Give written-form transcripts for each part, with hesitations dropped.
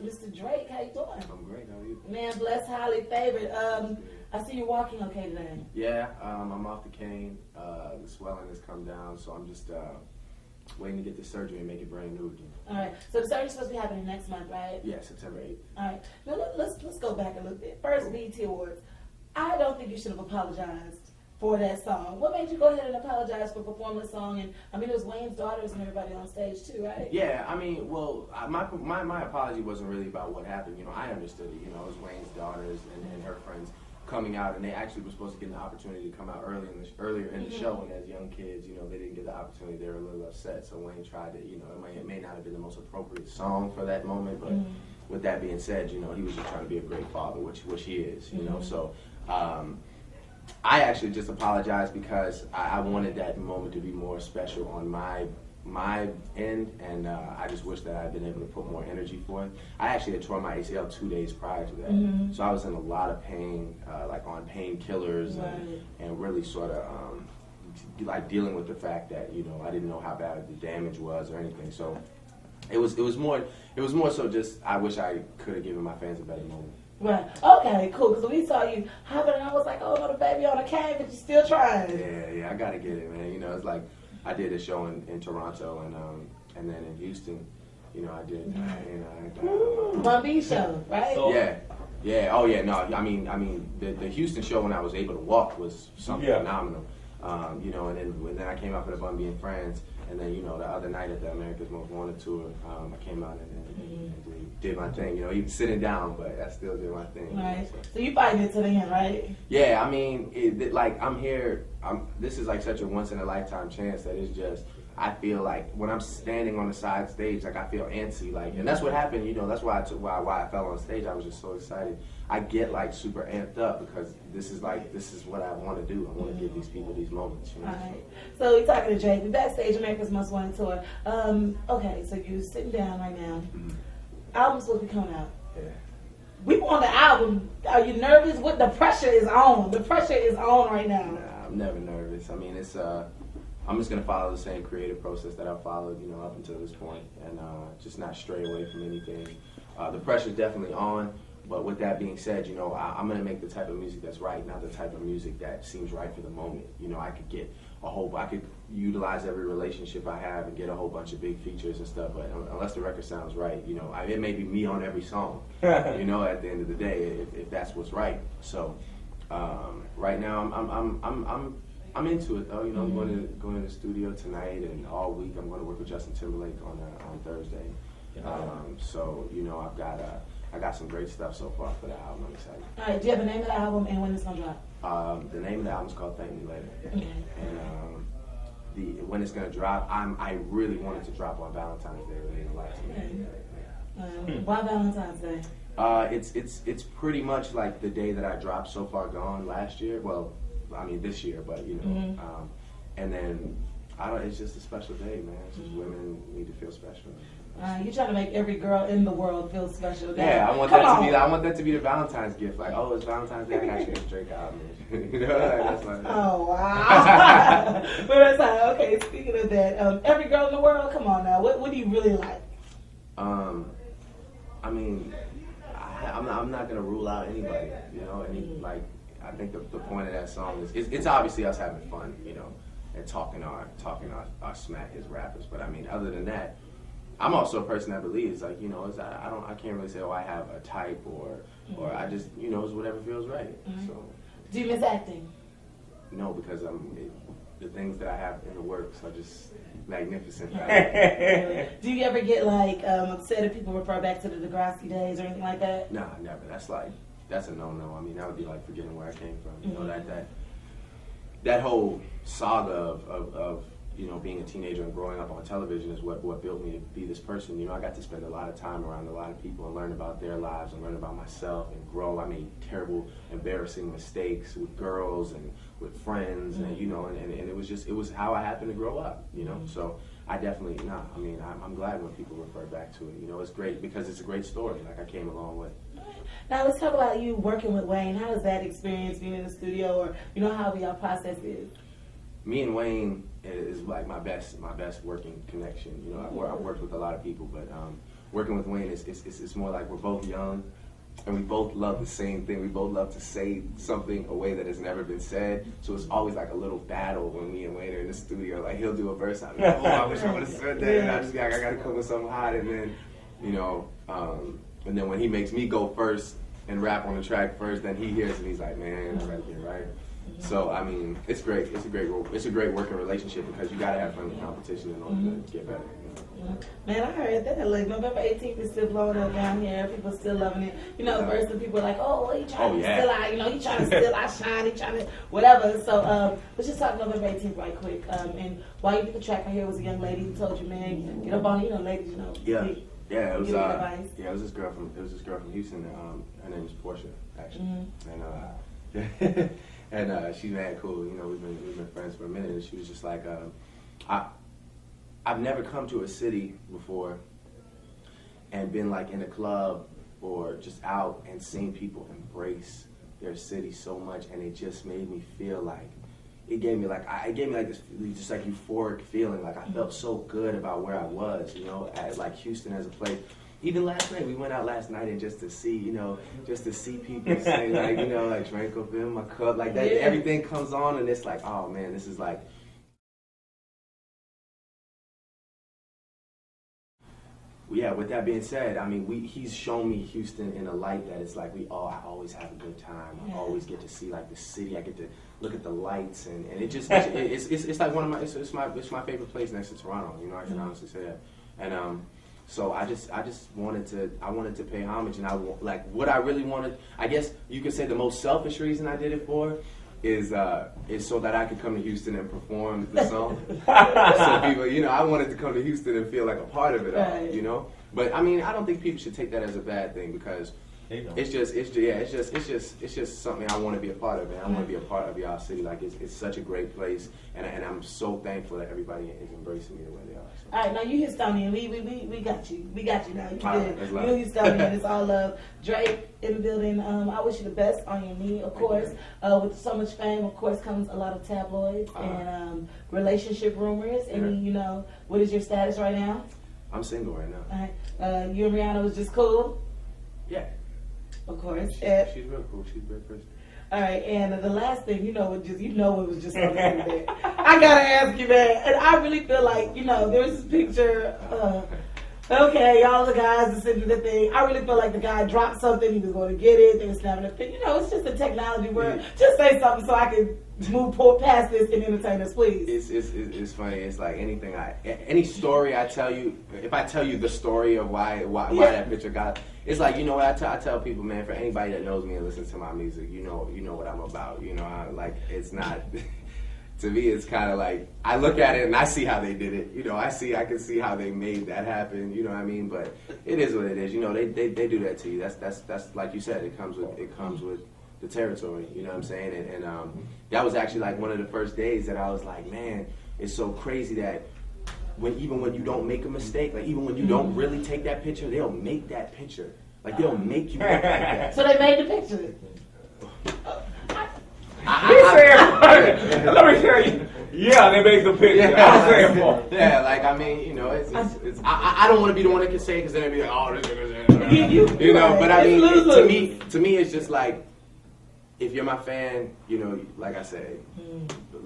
Mr. Drake. How you doing? I'm great. How are you? Man, blessed, highly favored. I see you walking okay today. Yeah, I'm off the cane. The swelling has come down, so I'm just waiting to get the surgery and make it brand new again. All right. So the surgery's supposed to be happening next month, right? Yeah, September 8th. All right. Now let's go back a little bit. First, BET Awards. I don't think you should have apologized for that song. What made you go ahead and apologize for performing the song? And I mean, it was Wayne's daughters and everybody on stage too, right? Yeah, I mean, well, my apology wasn't really about what happened. You know, I understood it. You know, it was Wayne's daughters and her friends coming out, and they actually were supposed to get an opportunity to come out earlier in the show. And as young kids, you know, they didn't get the opportunity. They were a little upset. So Wayne tried to, you know, it may not have been the most appropriate song for that moment, but with that being said, you know, he was just trying to be a great father, which he is. You know, so. I actually just apologized because I wanted that moment to be more special on my end, and I just wish that I had been able to put more energy for it. I actually had torn my ACL 2 days prior to that, so I was in a lot of pain, like on painkillers, and really sort of like dealing with the fact that, you know, I didn't know how bad the damage was or anything. So it was more so just I wish I could have given my fans a better moment. Right. Okay, cool. Because we saw you hopping, and I was like, oh, no, the baby on a cane, but you're still trying. Yeah, I got to get it, man. You know, it's like I did a show in Toronto and then in Houston, you know, I did. Bun B show, right? Yeah. Oh, yeah. No, I mean, the Houston show when I was able to walk was something phenomenal. You know, and then I came out for the Bun B in France, and then, you know, the other night at the America's Most Wanted tour, I came out and did my thing. You know, even sitting down, but I still did my thing. Right. So you fighting it to the end, right? Yeah, I mean, like I'm here. This is like such a once in a lifetime chance that it's just. I feel like when I'm standing on the side stage, like I feel antsy, like, and that's what happened. You know, that's why I fell on stage. I was just so excited. I get like super amped up because this is what I want to do. I want to give these people these moments. You know? All right. So we're talking to Drake. We're backstage, America's Most Wanted tour. Okay, so you're sitting down right now. Album's supposed to be coming out. Yeah. We want the album. Are you nervous? What the pressure is on? The pressure is on right now. Nah, I'm never nervous. I mean, it's I'm just gonna follow the same creative process that I've followed, you know, up until this point, and just not stray away from anything. The pressure's definitely on, but with that being said, you know, I'm gonna make the type of music that's right, not the type of music that seems right for the moment. You know, I could utilize every relationship I have and get a whole bunch of big features and stuff, but unless the record sounds right, you know, it may be me on every song, you know, at the end of the day, if that's what's right. So right now I'm into it though. You know, I'm going to the studio tonight, and all week I'm going to work with Justin Timberlake on Thursday. So you know, I got some great stuff so far for the album. I'm excited. All right. Do you have the name of the album and when it's gonna drop? The name of the album is called Thank Me Later. Okay. And when it's gonna drop, I really wanted to drop on Valentine's Day. It means a lot to me. Why Valentine's Day? It's pretty much like the day that I dropped So Far Gone last year. Well, I mean this year, but you know, and then it's just a special day, man. It's just women need to feel special. You're trying to make every girl in the world feel special. Yeah, I want that to be the Valentine's gift. Like, oh, it's Valentine's Day. I got you a Drake album. You know, like, that's like. Oh wow! But that's like, okay. Speaking of that, every girl in the world. Come on now. What do you really like? I mean, I'm not gonna rule out anybody. You know, like. I think the point of that song is it's obviously us having fun, you know, and talking our smack as rappers. But I mean, other than that, I'm also a person that believes, like, you know, I can't really say, oh, I have a type or I just, you know, it's whatever feels right. So. Do you miss acting? No, because the things that I have in the works are just magnificent. Do you ever get like upset if people refer back to the Degrassi days or anything like that? Nah, never. That's a no-no. I mean, that would be like forgetting where I came from. You know, that whole saga of you know, being a teenager and growing up on television is what built me to be this person. You know, I got to spend a lot of time around a lot of people and learn about their lives and learn about myself and grow. I made terrible, embarrassing mistakes with girls and with friends, and you know, and it was how I happened to grow up. You know, so I definitely I mean, I'm glad when people refer back to it. You know, it's great because it's a great story. Like I came a long way. Now let's talk about you working with Wayne. How was that experience being in the studio, or you know how your process is? Me and Wayne is like my best working connection. You know, I've worked with a lot of people, but working with Wayne it's more like we're both young. And we both love the same thing. We both love to say something a way that has never been said. So it's always like a little battle when me and Wayne are in the studio. Like he'll do a verse, I'm like, oh, I wish I would have said that. And I gotta come with something hot. And then, and then when he makes me go first and rap on the track first, then he hears and he's like, man, I gotta get it right. So I mean, it's great. It's a great working relationship because you gotta have friendly competition in order to get better. Man, I heard that. Like November 18th is still blowing up down here. People still loving it. The verse of people are like, oh, well, he trying to steal our, he trying to steal our shine. He trying to whatever. So let's just talk November 18th right quick. And while you did the track, I hear it was a young lady who told you, man, get up on it. Ladies, Yeah, it was. It was this girl from Houston. Her name is Portia, actually, and and she's mad cool. We've been friends for a minute. And she was just like, I've never come to a city before and been like in a club or just out and seen people embrace their city so much, and it just made me feel like it gave me this just like euphoric feeling. Like I felt so good about where I was, at like Houston as a place. Even last night, we went out last night and just to see people say like drink up in my cup, like that. Yeah. Everything comes on and it's like, oh man, this is like. Yeah, with that being said, I mean, he's shown me Houston in a light that it's like I always have a good time. I always get to see like the city. I get to look at the lights, and it just it's like one of my it's my favorite place next to Toronto. I can honestly say that. And so I just wanted to pay homage, and what I really wanted. I guess you could say the most selfish reason I did it for is so that I could come to Houston and perform the song. So people, I wanted to come to Houston and feel like a part of it all, But I mean, I don't think people should take that as a bad thing because it's just something I want to be a part of, and I want to be a part of y'all city. Like it's such a great place, and I'm so thankful that everybody is embracing me the way they are. So. All right, now you Houstonian. We got you. We got you now. You good. You Houstonian. It's all love. Drake in the building. I wish you the best on your knee, of course. With so much fame, of course, comes a lot of tabloids and relationship rumors. And what is your status right now? I'm single right now. All right. You and Rihanna was just cool. Yeah. Of course. She's real cool. She's a great person. All right, and the last thing, it was just on the internet. I gotta ask you that, and I really feel like, there's this picture. Okay, all the guys are sitting in the thing. I really feel like the guy dropped something. He was going to get it. They were snapping a pic. It's just a technology word. Just say something so I can move past this and entertain us, please. It's funny. It's like any story I tell you. If I tell you the story of why that picture got. It's like, what I tell people, man, for anybody that knows me and listens to my music, you know what I'm about. It's not, to me, it's kind of like, I look at it and I see how they did it. I can see how they made that happen, you know what I mean? But it is what it is. They do that to you. That's like you said, it comes with the territory, you know what I'm saying? And that was actually like one of the first days that I was like, man, it's so crazy that even when you don't make a mistake, like even when you don't really take that picture, they'll make that picture. Like they'll make you look like that. So they made the picture. Let me tell you. Yeah, they made the picture. Yeah, like I mean, I don't want to be the one that can say it because then they'll be like, oh, this, But I mean, to me, it's just like if you're my fan, like I said,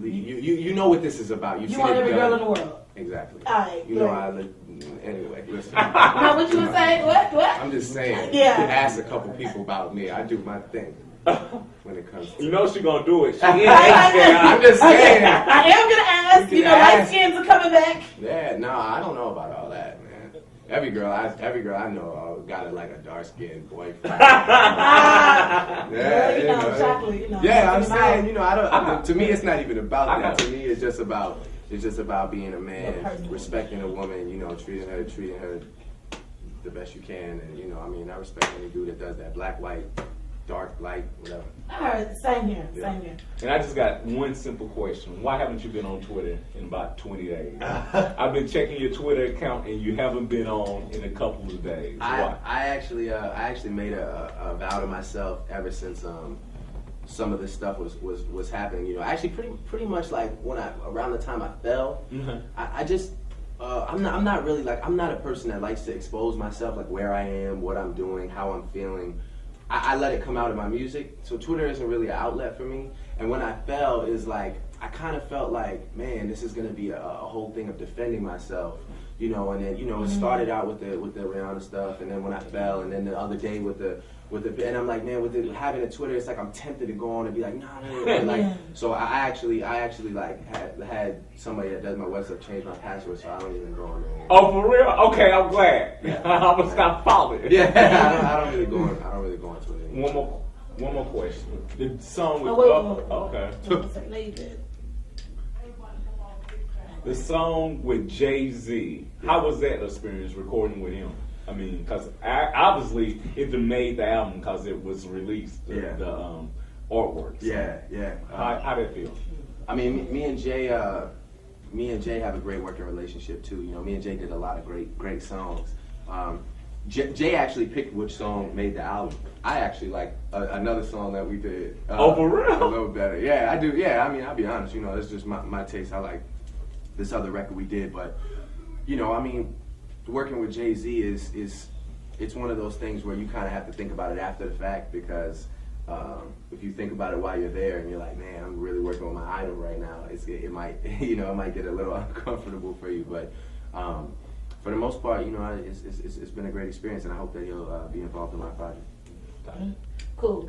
you know what this is about. You want every girl in the world. Exactly. All right. I live. Anyway, listen. Now, what you gonna say? What? I'm just saying. Yeah. Ask a couple people about me. I do my thing when it comes to. She gonna do it. I'm just saying. I am gonna ask. Light skins are coming back. Yeah. No, I don't know about all that, man. Every girl I know got a dark skinned boyfriend. Chocolate. Yeah, I'm saying. I don't. To me, it's not even about that. To me, it's just about being a man, respecting a woman, treating her the best you can, and I respect any dude that does that. Black, white, dark, light, whatever. All right, same here. And I just got one simple question: why haven't you been on Twitter in about 20 days? I've been checking your Twitter account, and you haven't been on in a couple of days. Why? I actually made a vow to myself ever since some of this stuff was happening. Actually pretty much like around the time I fell, I'm not really like, I'm not a person that likes to expose myself, like where I am, what I'm doing, how I'm feeling. I let it come out in my music, so Twitter isn't really an outlet for me. And when I fell, is like, I kind of felt like, man, this is gonna be a whole thing of defending myself, you know. And then, you know, it started out with the Rihanna stuff, and then when I fell, and then the other day with the, and I'm like, man, having a Twitter, it's like I'm tempted to go on and be like, nah, like. So I actually like had somebody that does my website change my password, so I don't even go on there. Oh, for real? Okay, I'm glad. I'm gonna stop following. Yeah, I don't really go on Twitter anymore. One more question. The song with okay. No, you did. The song with Jay-Z. How was that experience recording with him? I mean, because obviously it made the album because it was released. The artwork. So. Yeah. How did it feel? I mean, me and Jay have a great working relationship too. You know, me and Jay did a lot of great songs. Jay actually picked which song made the album. I actually like another song that we did. Oh, for real? A little better. Yeah, I do. Yeah, I mean, I'll be honest. You know, it's just my taste. I like this other record we did, but you know, I mean, working with Jay-Z is it's one of those things where you kind of have to think about it after the fact, because if you think about it while you're there and you're like, man, I'm really working with my idol right now, it might it might get a little uncomfortable for you, but for the most part, you know, it's been a great experience, and I hope that he'll be involved in my project. Cool.